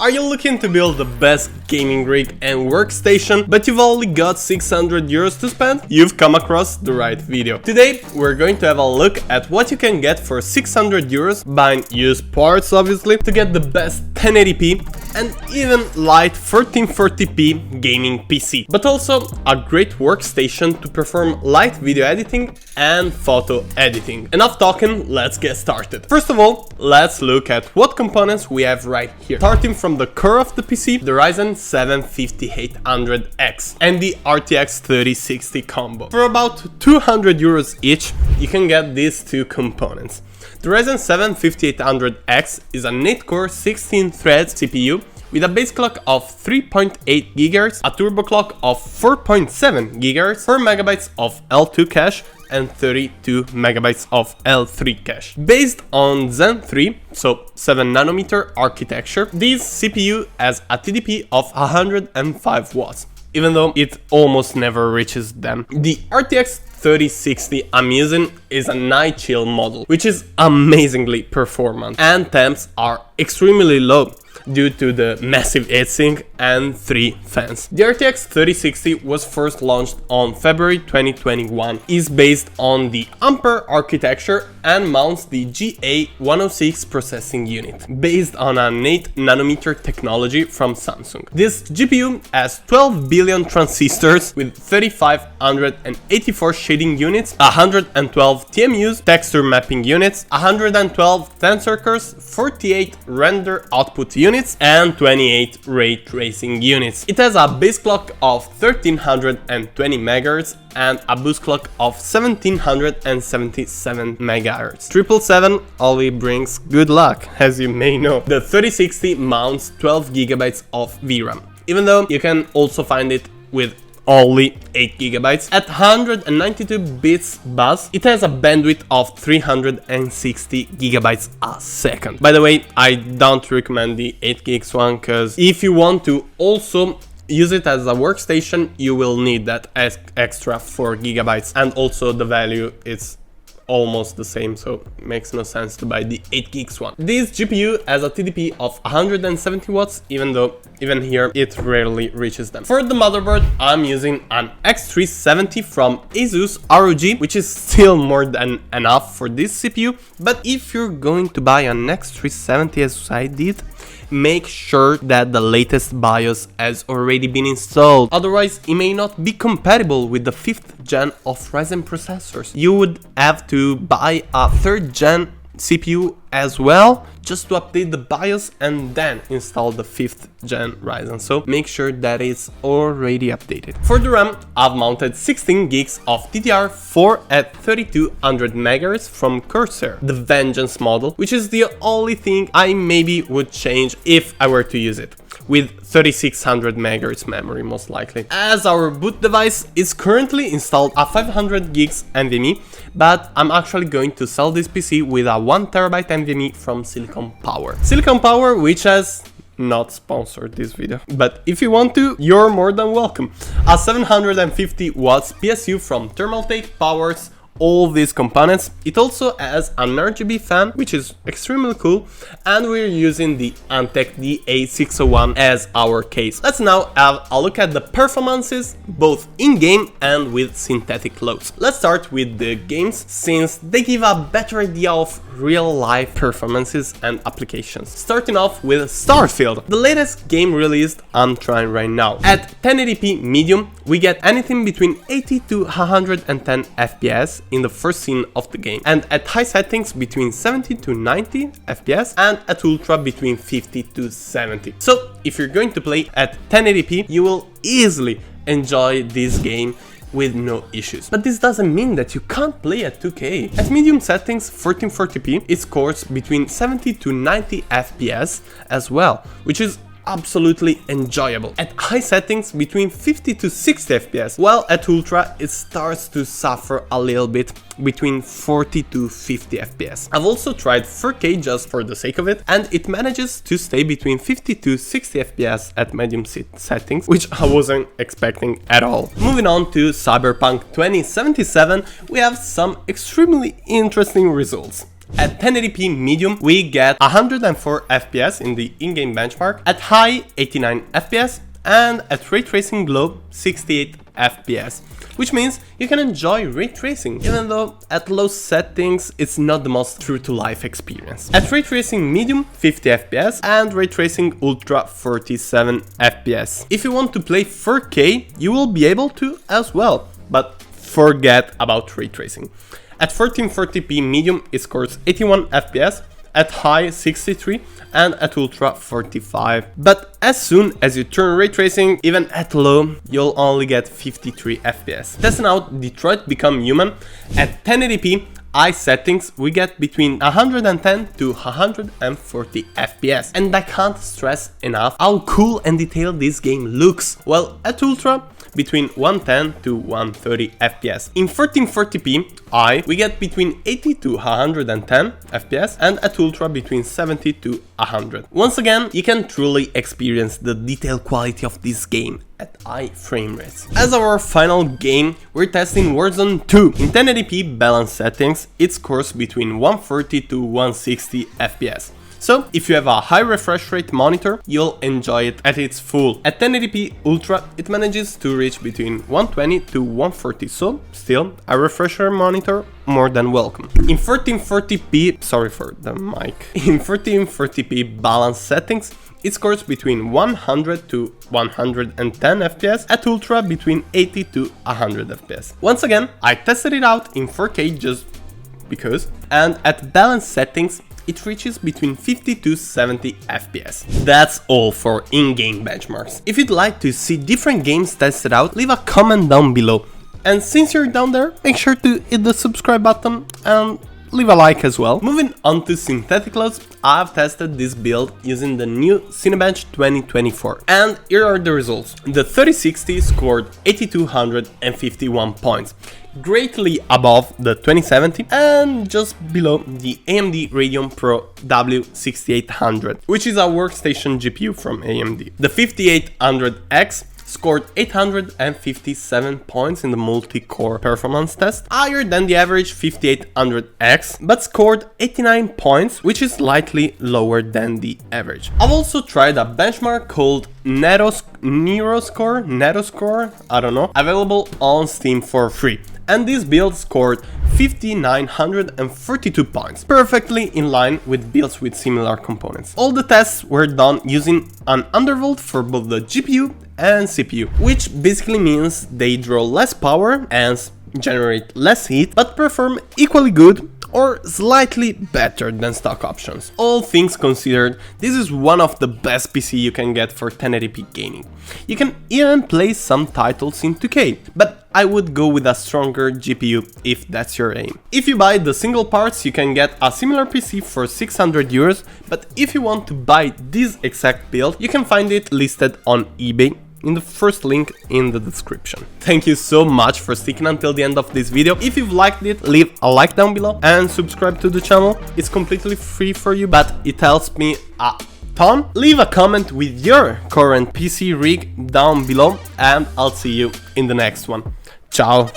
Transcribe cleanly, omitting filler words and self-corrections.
Are you looking to build the best gaming rig and workstation, but you've only got 600 euros to spend? You've come across the right video. Today, we're going to have a look at what you can get for 600 euros, buying used parts obviously, to get the best 1080p and even light 1440p gaming PC, but also a great workstation to perform light video editing and photo editing. Enough talking, let's get started. First of all, let's look at what components we have right here. Starting from the core of the PC, the Ryzen 7 5800X and the RTX 3060 combo. For about 200 euros each, you can get these two components. The Ryzen 7 5800X is an 8-core 16-thread CPU with a base clock of 3.8 GHz, a turbo clock of 4.7 GHz, 4 MB of L2 cache and 32 MB of L3 cache. Based on Zen 3, so 7nm architecture, this CPU has a TDP of 105 watts, even though it almost never reaches them. The RTX 3060 I'm using is a night chill model, which is amazingly performant, and temps are extremely low due to the massive heatsink and 3 fans. The RTX 3060 was first launched on February 2021, is based on the Ampere architecture and mounts the GA106 processing unit, based on an 8nm technology from Samsung. This GPU has 12 billion transistors with 3584 shading units, 112 TMUs, texture mapping units, 112 tensor cores, 48 render output units, and 28 ray tracing units. It has a base clock of 1320 MHz and a boost clock of 1777 MHz. 777 only brings good luck, as you may know. The 3060 mounts 12 GB of VRAM, even though you can also find it with only 8 GB. At 192 bits bus, it has a bandwidth of 360 GB a second. By the way, I don't recommend the 8 gigs one, because if you want to also use it as a workstation, you will need that extra 4 GB, and also the value is almost the same, so it makes no sense to buy the 8 gigs one. This GPU has a TDP of 170 watts, even though even here it rarely reaches them. For the motherboard, I'm using an X370 from Asus ROG, which is still more than enough for this CPU, but if you're going to buy an X370 as I did, make sure that the latest BIOS has already been installed, otherwise it may not be compatible with the 5th gen of Ryzen processors. You would have to buy a 3rd gen CPU as well, just to update the BIOS and then install the 5th gen Ryzen, so make sure that it's already updated. For the RAM, I've mounted 16 gigs of DDR4 at 3200 MHz from Corsair, the Vengeance model, which is the only thing I maybe would change if I were to use it, with 3600 MHz memory most likely. As our boot device is currently installed a 500 gigs NVMe, but I'm actually going to sell this PC with a 1TB NVMe from Silicon Power. Silicon Power, which has not sponsored this video, but if you want to, you're more than welcome. A 750 watts PSU from Thermaltake powers all these components. It also has an RGB fan, which is extremely cool, and we're using the Antec DA601 as our case. Let's now have a look at the performances, both in-game and with synthetic loads. Let's start with the games, since they give a better idea of real-life performances and applications. Starting off with Starfield, the latest game released I'm trying right now. At 1080p medium, we get anything between 80 to 110 FPS in the first scene of the game, and at high settings between 70 to 90 FPS, and at ultra between 50 to 70. So if you're going to play at 1080p, you will easily enjoy this game with no issues. But this doesn't mean that you can't play at 2K. At medium settings, 1440p, it scores between 70 to 90 FPS as well, which is absolutely enjoyable. At high settings, between 50 to 60 FPS, while at ultra it starts to suffer a little bit, between 40 to 50 FPS. I've also tried 4K just for the sake of it, and it manages to stay between 50 to 60 FPS at medium settings, which I wasn't expecting at all. Moving on to Cyberpunk 2077, we have some extremely interesting results. At 1080p medium, we get 104 FPS in the in-game benchmark, at high 89 FPS, and at ray tracing low 68 FPS, which means you can enjoy ray tracing, even though at low settings it's not the most true-to-life experience. At ray tracing medium 50 FPS and ray tracing ultra 47 FPS. If you want to play 4K, you will be able to as well, but forget about ray tracing. At 1440p medium it scores 81 FPS, at high 63 and at ultra 45. But as soon as you turn ray tracing, even at low, you'll only get 53 FPS. Testing out Detroit Become Human, at 1080p high settings we get between 110 to 140 FPS, and I can't stress enough how cool and detailed this game looks. Well, at ultra between 110 to 130 FPS. In 1440p high, we get between 80 to 110 FPS, and at ultra between 70 to 100. Once again, you can truly experience the detail quality of this game at high frame rates. As our final game, we're testing Warzone 2. In 1080p balanced settings, it scores between 140 to 160 FPS. So, if you have a high refresh rate monitor, you'll enjoy it at its full. At 1080p Ultra, it manages to reach between 120 to 140, so still a refresher monitor more than welcome. In 1440p, sorry for the mic, in 1440p balanced settings, it scores between 100 to 110 FPS, at Ultra between 80 to 100 FPS. Once again, I tested it out in 4K just because, and at balanced settings, it reaches between 50 to 70 FPS. That's all for in-game benchmarks. If you'd like to see different games tested out, leave a comment down below. And since you're down there, make sure to hit the subscribe button and leave a like as well. Moving on to synthetic loads, I've tested this build using the new Cinebench 2024, and here are the results. The 3060 scored 8251 points, greatly above the 2070 and just below the AMD Radeon Pro W6800, which is a workstation GPU from AMD. The 5800X scored 857 points in the multi-core performance test, higher than the average 5800X, but scored 89 points, which is slightly lower than the average. I've also tried a benchmark called Neuroscore, I don't know, available on Steam for free. And this build scored 5,942 points, perfectly in line with builds with similar components. All the tests were done using an undervolt for both the GPU and CPU, which basically means they draw less power and generate less heat, but perform equally good or slightly better than stock options. All things considered, this is one of the best PC you can get for 1080p gaming. You can even play some titles in 2K, but I would go with a stronger GPU if that's your aim. If you buy the single parts, you can get a similar PC for 600 euros, but if you want to buy this exact build, you can find it listed on eBay in the first link in the description. Thank you so much for sticking until the end of this video. If you've liked it, leave a like down below and subscribe to the channel. It's completely free for you, but it helps me a ton. Leave a comment with your current PC rig down below, and I'll see you in the next one. Ciao!